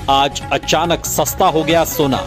आज अचानक सस्ता हो गया सोना।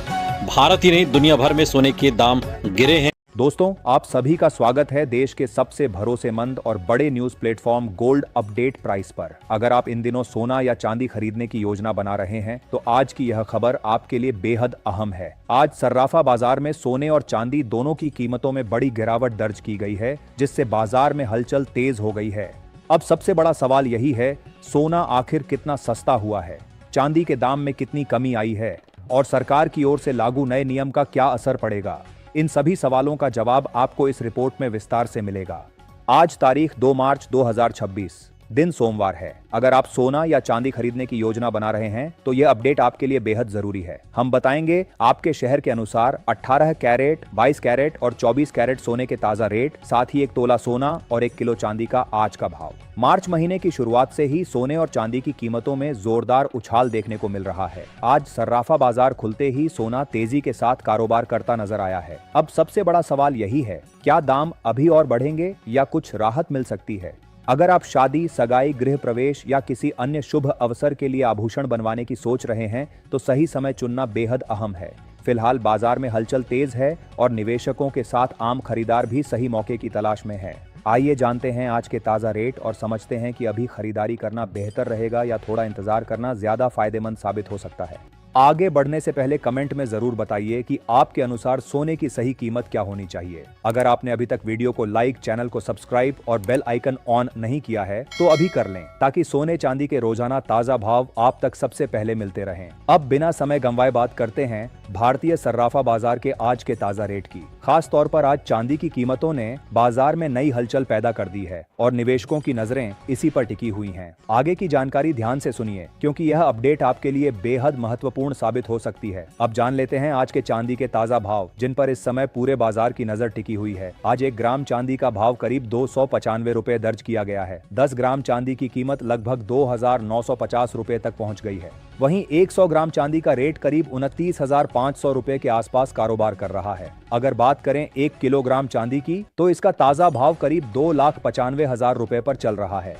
भारत ही नहीं दुनिया भर में सोने के दाम गिरे हैं। दोस्तों, आप सभी का स्वागत है देश के सबसे भरोसेमंद और बड़े news platform gold update price पर। अगर आप इन दिनों सोना या चांदी खरीदने की योजना बना रहे हैं तो आज की यह खबर आपके लिए बेहद अहम है। आज सर्राफा बाजार में सोने और चांदी दोनों की कीमतों में बड़ी गिरावट दर्ज की गई है, जिससे बाजार में हलचल तेज हो गई है। अब सबसे बड़ा सवाल यही है, सोना आखिर कितना सस्ता हुआ है, चांदी के दाम में कितनी कमी आई है और सरकार की ओर से लागू नए नियम का क्या असर पड़ेगा। इन सभी सवालों का जवाब आपको इस रिपोर्ट में विस्तार से मिलेगा। आज तारीख 2 मार्च 2026, दिन सोमवार है। अगर आप सोना या चांदी खरीदने की योजना बना रहे हैं तो यह अपडेट आपके लिए बेहद जरूरी है। हम बताएंगे आपके शहर के अनुसार 18 कैरेट, 22 कैरेट और 24 कैरेट सोने के ताजा रेट, साथ ही 1 तोला सोना और 1 किलो चांदी का आज का भाव। मार्च महीने की शुरुआत से ही सोने और चांदी की कीमतों में जोरदार उछाल देखने को मिल रहा है। आज सर्राफा बाजार खुलते ही सोना तेजी के साथ कारोबार करता नजर आया है। अब सबसे बड़ा सवाल यही है, क्या दाम अभी और बढ़ेंगे या कुछ राहत मिल सकती है। अगर आप शादी, सगाई, गृह प्रवेश या किसी अन्य शुभ अवसर के लिए आभूषण बनवाने की सोच रहे हैं तो सही समय चुनना बेहद अहम है। फिलहाल बाजार में हलचल तेज है और निवेशकों के साथ आम खरीदार भी सही मौके की तलाश में है। आइए जानते हैं आज के ताजा रेट और समझते हैं कि अभी खरीदारी करना बेहतर रहेगा या थोड़ा इंतजार करना ज्यादा फायदेमंद साबित हो सकता है। आगे बढ़ने से पहले कमेंट में जरूर बताइए कि आपके अनुसार सोने की सही कीमत क्या होनी चाहिए। अगर आपने अभी तक वीडियो को लाइक, चैनल को सब्सक्राइब और बेल आइकन ऑन नहीं किया है तो अभी कर लें, ताकि सोने चांदी के रोजाना ताजा भाव आप तक सबसे पहले मिलते रहें। अब बिना समय गंवाए बात करते हैं भारतीय सर्राफा बाजार के आज के ताजा रेट की। खास तौर पर आज चांदी की कीमतों ने बाजार में नई हलचल पैदा कर दी है और निवेशकों की नजरें इसी पर टिकी हुई हैं। आगे की जानकारी ध्यान से सुनिए, क्योंकि यह अपडेट आपके लिए बेहद महत्वपूर्ण साबित हो सकती है। अब जान लेते हैं आज के चांदी के ताजा भाव, जिन पर इस समय पूरे बाजार की नजर टिकी हुई है। आज 1 ग्राम चांदी का भाव करीब 295 रुपए दर्ज किया गया है। 10 ग्राम चांदी की कीमत लगभग 2950 रुपए तक पहुंच गई है। वहीं 100 ग्राम चांदी का रेट करीब 29,500 रुपए के आसपास कारोबार कर रहा है। अगर बात करें 1 किलोग्राम चांदी की तो इसका ताजा भाव करीब 2,95,000 रुपए पर चल रहा है।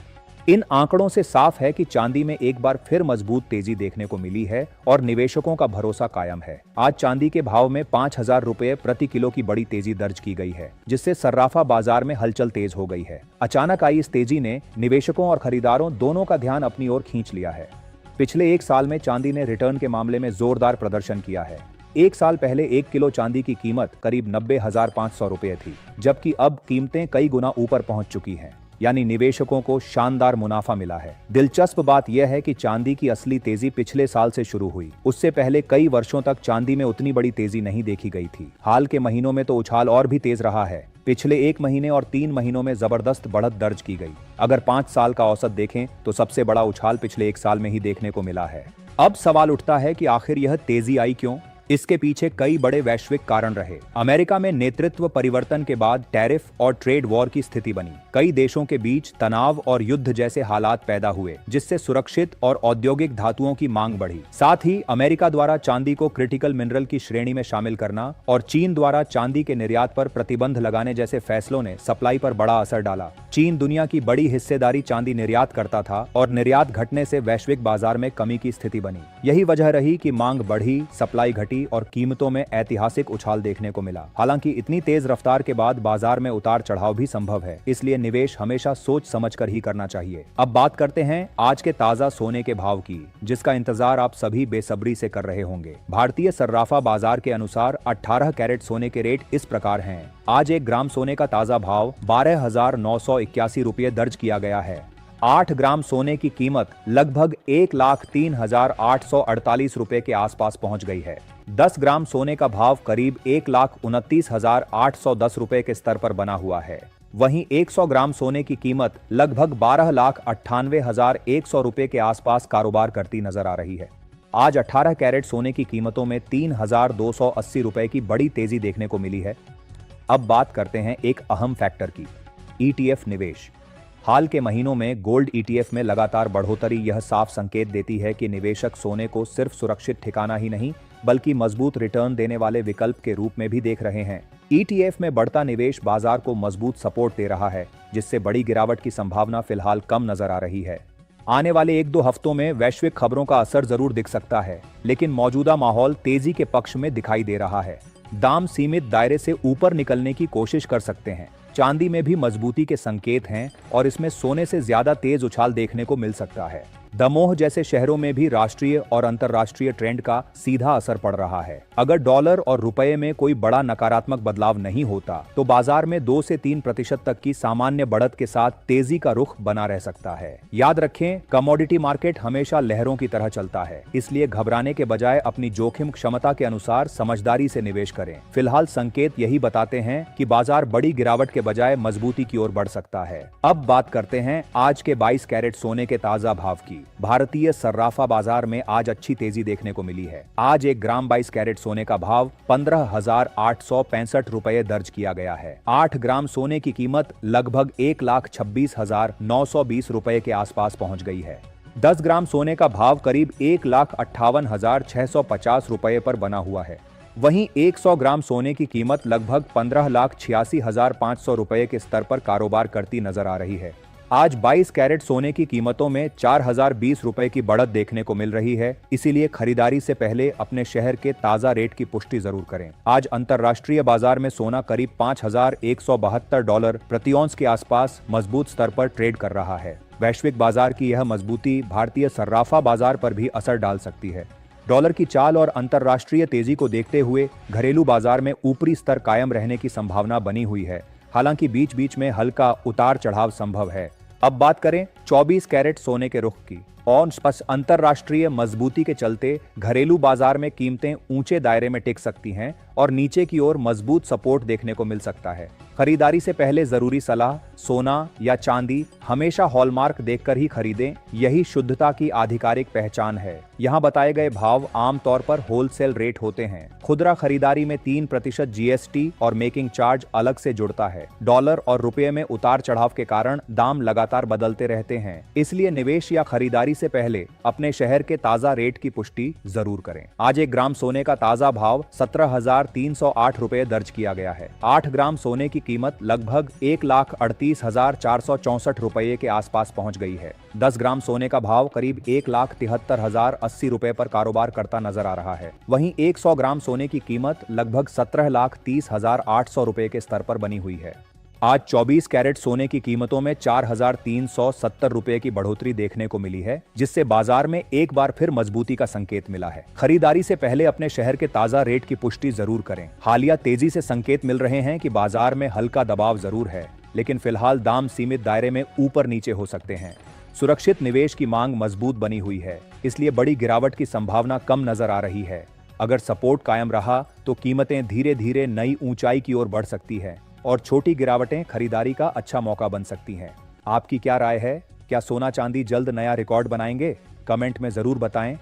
इन आंकड़ों से साफ है कि चांदी में एक बार फिर मजबूत तेजी देखने को मिली है और निवेशकों का भरोसा कायम है। आज चांदी के भाव में 5,000 रुपए प्रति किलो की बड़ी तेजी दर्ज की गई है, जिससे सर्राफा बाजार में हलचल तेज हो गई है। अचानक आई इस तेजी ने निवेशकों और खरीदारों दोनों का ध्यान अपनी ओर खींच लिया है। पिछले 1 साल में चांदी ने रिटर्न के मामले में जोरदार प्रदर्शन किया है। 1 साल पहले 1 किलो चांदी की कीमत करीब 90,500 रुपए थी, जबकि अब कीमतें कई गुना ऊपर पहुंच चुकी हैं। यानी निवेशकों को शानदार मुनाफा मिला है। दिलचस्प बात यह है कि चांदी की असली तेजी पिछले साल से शुरू हुई। उससे पहले कई वर्षों तक चांदी में उतनी बड़ी तेजी नहीं देखी गई थी। हाल के महीनों में तो उछाल और भी तेज रहा है। पिछले 1 महीने और 3 महीनों में जबरदस्त बढ़त दर्ज की गई। अगर 5 साल का औसत देखें तो सबसे बड़ा उछाल पिछले 1 साल में ही देखने को मिला है। अब सवाल उठता है कि आखिर यह तेजी आई क्यों? इसके पीछे कई बड़े वैश्विक कारण रहे। अमेरिका में नेतृत्व परिवर्तन के बाद टैरिफ और ट्रेड वॉर की स्थिति बनी। कई देशों के बीच तनाव और युद्ध जैसे हालात पैदा हुए, जिससे सुरक्षित और औद्योगिक धातुओं की मांग बढ़ी। साथ ही अमेरिका द्वारा चांदी को क्रिटिकल मिनरल की श्रेणी में शामिल करना और चीन द्वारा चांदी के निर्यात पर प्रतिबंध लगाने जैसे फैसलों ने सप्लाई पर बड़ा असर डाला। चीन दुनिया की बड़ी हिस्सेदारी चांदी निर्यात करता था और निर्यात घटने से वैश्विक बाजार में कमी की स्थिति बनी। यही वजह रही कि मांग बढ़ी, सप्लाई घटी और कीमतों में ऐतिहासिक उछाल देखने को मिला। हालांकि इतनी तेज रफ्तार के बाद बाजार में उतार चढ़ाव भी संभव है, इसलिए निवेश हमेशा सोच समझकर ही करना चाहिए। अब बात करते हैं आज के ताजा सोने के भाव की, जिसका इंतजार आप सभी बेसब्री से कर रहे होंगे। भारतीय सर्राफा बाजार के अनुसार 18 कैरेट सोने के रेट इस प्रकार हैं। आज 1 ग्राम सोने का ताजा भाव 12,981 रुपये दर्ज किया गया है। 8 ग्राम सोने की कीमत लगभग 1,03,848 रुपए के आसपास पहुंच गई है। 10 ग्राम सोने का भाव करीब 1,29,810 रुपए के स्तर पर बना हुआ है। वहीं 100 ग्राम सोने की कीमत लगभग 12,98,100 रुपए के आसपास कारोबार करती नजर आ रही है। आज 18 कैरेट सोने की कीमतों में 3,280 रुपए की बड़ी तेजी देखने को मिली है। अब बात करते हैं एक अहम फैक्टर की, ETF निवेश। हाल के महीनों में गोल्ड ETF में लगातार बढ़ोतरी यह साफ संकेत देती है कि निवेशक सोने को सिर्फ सुरक्षित ठिकाना ही नहीं, बल्कि मजबूत रिटर्न देने वाले विकल्प के रूप में भी देख रहे हैं। ETF में बढ़ता निवेश बाजार को मजबूत सपोर्ट दे रहा है, जिससे बड़ी गिरावट की संभावना फिलहाल कम नजर आ रही है। आने वाले 1-2 हफ्तों में वैश्विक खबरों का असर जरूर दिख सकता है, लेकिन मौजूदा माहौल तेजी के पक्ष में दिखाई दे रहा है। दाम सीमित दायरे से ऊपर निकलने की कोशिश कर सकते हैं। चांदी में भी मजबूती के संकेत हैं और इसमें सोने से ज्यादा तेज उछाल देखने को मिल सकता है। दमोह जैसे शहरों में भी राष्ट्रीय और अंतर्राष्ट्रीय ट्रेंड का सीधा असर पड़ रहा है। अगर डॉलर और रुपए में कोई बड़ा नकारात्मक बदलाव नहीं होता तो बाजार में 2 से 3% तक की सामान्य बढ़त के साथ तेजी का रुख बना रह सकता है। याद रखें, कमोडिटी मार्केट हमेशा लहरों की तरह चलता है, इसलिए घबराने के बजाय अपनी जोखिम क्षमता के अनुसार समझदारी से निवेश करें। फिलहाल संकेत यही बताते हैं कि बाजार बड़ी गिरावट के बजाय मजबूती की ओर बढ़ सकता है। अब बात करते हैं आज के 22 कैरेट सोने के ताजा भाव की। भारतीय सर्राफा बाजार में आज अच्छी तेजी देखने को मिली है। आज 1 ग्राम 22 कैरेट सोने का भाव 15,865 रुपए दर्ज किया गया है। 8 ग्राम सोने की कीमत लगभग 1,26,920 रुपए के आसपास पहुंच गई है। 10 ग्राम सोने का भाव करीब 1,58,650 रुपए पर बना हुआ है। वहीं 100 ग्राम सोने की कीमत लगभग 15,86,500 रुपए के स्तर पर कारोबार करती नजर आ रही है। आज 22 कैरेट सोने की कीमतों में 4,020 रुपए की बढ़त देखने को मिल रही है, इसीलिए खरीदारी से पहले अपने शहर के ताजा रेट की पुष्टि जरूर करें। आज अंतर्राष्ट्रीय बाजार में सोना करीब $5,172 प्रति औंस के आसपास मजबूत स्तर पर ट्रेड कर रहा है। वैश्विक बाजार की यह मजबूती भारतीय सर्राफा बाजार पर भी असर डाल सकती है। डॉलर की चाल और अंतर्राष्ट्रीय तेजी को देखते हुए घरेलू बाजार में ऊपरी स्तर कायम रहने की संभावना बनी हुई है, हालांकि बीच बीच में हल्का उतार चढ़ाव संभव है। अब बात करें 24 कैरेट सोने के रुख की। अंतर्राष्ट्रीय मजबूती के चलते घरेलू बाजार में कीमतें ऊंचे दायरे में टिक सकती हैं और नीचे की ओर मजबूत सपोर्ट देखने को मिल सकता है। खरीदारी से पहले जरूरी सलाह, सोना या चांदी हमेशा हॉलमार्क देखकर ही खरीदें, यही शुद्धता की आधिकारिक पहचान है। यहाँ बताए गए भाव आमतौर पर होलसेल रेट होते हैं। खुदरा खरीदारी में 3% GST और मेकिंग चार्ज अलग से जुड़ता है। डॉलर और रुपये में उतार चढ़ाव के कारण दाम लगातार बदलते रहते हैं, इसलिए निवेश या खरीदारी से पहले अपने शहर के ताजा रेट की पुष्टि जरूर करें। आज 1 ग्राम सोने का ताजा भाव 17,308 रुपए दर्ज किया गया है। 8 ग्राम सोने की कीमत लगभग 1,38,464 रुपए के आसपास पहुंच गई है। 10 ग्राम सोने का भाव करीब 1,73,080 रुपए पर कारोबार करता नजर आ रहा है। वहीं 100 ग्राम सोने की कीमत लगभग 17,30,800 रुपए के स्तर पर बनी हुई है। आज 24 कैरेट सोने की कीमतों में 4,370 रुपए की बढ़ोतरी देखने को मिली है, जिससे बाजार में एक बार फिर मजबूती का संकेत मिला है। खरीदारी से पहले अपने शहर के ताजा रेट की पुष्टि जरूर करें। हालिया तेजी से संकेत मिल रहे हैं कि बाजार में हल्का दबाव जरूर है, लेकिन फिलहाल दाम सीमित दायरे में ऊपर नीचे हो सकते हैं। सुरक्षित निवेश की मांग मजबूत बनी हुई है, इसलिए बड़ी गिरावट की संभावना कम नजर आ रही है। अगर सपोर्ट कायम रहा तो कीमतें धीरे धीरे नई ऊंचाई की ओर बढ़ सकती है और छोटी गिरावटें खरीदारी का अच्छा मौका बन सकती हैं। आपकी क्या राय है? क्या सोना चांदी जल्द नया रिकॉर्ड बनाएंगे? कमेंट में जरूर बताएं।